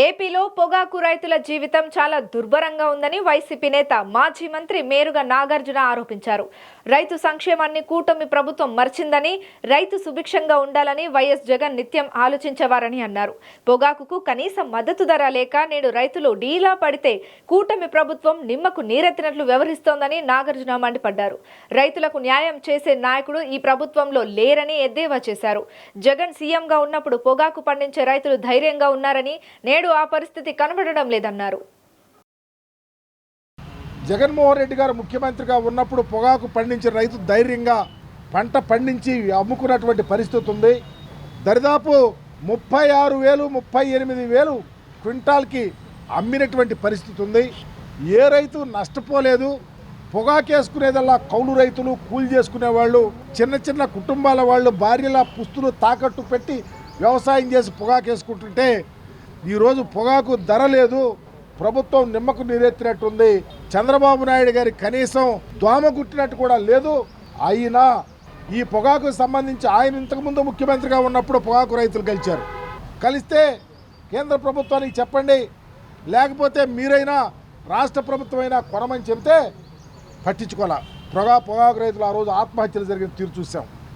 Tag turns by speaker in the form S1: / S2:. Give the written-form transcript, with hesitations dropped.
S1: ఏపీలో పొగాకు రైతుల జీవితం చాలా దుర్భరంగా ఉందని వైసీపీ నేత మాజీ మంత్రి మేరుగ నాగార్జున ఆరోపించారు. రైతు సంక్షేమాన్ని కూటమి ప్రభుత్వం మర్చిందని, రైతు సుభిక్షంగా ఉండాలని వైఎస్ జగన్ నిత్యం ఆలోచించేవారని అన్నారు. పొగాకుకు కనీస మద్దతు ధర లేక నేడు రైతులు డీలా పడితే కూటమి ప్రభుత్వం నిమ్మకు నీరెత్తినట్లు వ్యవహరిస్తోందని నాగార్జున మండిపడ్డారు. రైతులకు న్యాయం చేసే నాయకుడు ఈ ప్రభుత్వంలో లేరని ఎద్దేవా చేశారు. జగన్ సీఎంగా ఉన్నప్పుడు పొగాకు పండించే రైతులు ధైర్యంగా ఉన్నారని, నేడు ఆ పరిస్థితి కనబడడం లేదన్నారు.
S2: జగన్మోహన్ రెడ్డి గారు ముఖ్యమంత్రిగా ఉన్నప్పుడు పొగాకు పండించే రైతు ధైర్యంగా పంట పండించి అమ్ముకున్నటువంటి పరిస్థితి ఉంది. దరిదాపు 36,000 38,000 క్వింటాల్కి అమ్మినటువంటి పరిస్థితి ఉంది. ఏ రైతు నష్టపోలేదు. పొగాకు వేసుకునేదల్లా కౌలు రైతులు, కూలి చేసుకునే వాళ్ళు, చిన్న చిన్న కుటుంబాల వాళ్ళు భార్యల పుస్తులు తాకట్టు పెట్టి వ్యవసాయం చేసి పొగాకు వేసుకుంటుంటే ఈరోజు పొగాకు ధర లేదు. ప్రభుత్వం నిమ్మకు నీరెత్తినట్టుంది. చంద్రబాబు నాయుడు గారి కనీసం దోమ గుట్టినట్టు కూడా లేదు. అయినా ఈ పొగాకు సంబంధించి ఆయన ఇంతకుముందు ముఖ్యమంత్రిగా ఉన్నప్పుడు పొగాకు రైతులు కలిస్తే కేంద్ర ప్రభుత్వానికి చెప్పండి, లేకపోతే మీరైనా రాష్ట్ర ప్రభుత్వం అయినా కొనమని చెబితే పట్టించుకోవాలా. పొగాకు రైతులు ఆ రోజు ఆత్మహత్యలు జరిగిన తీరు చూసాం.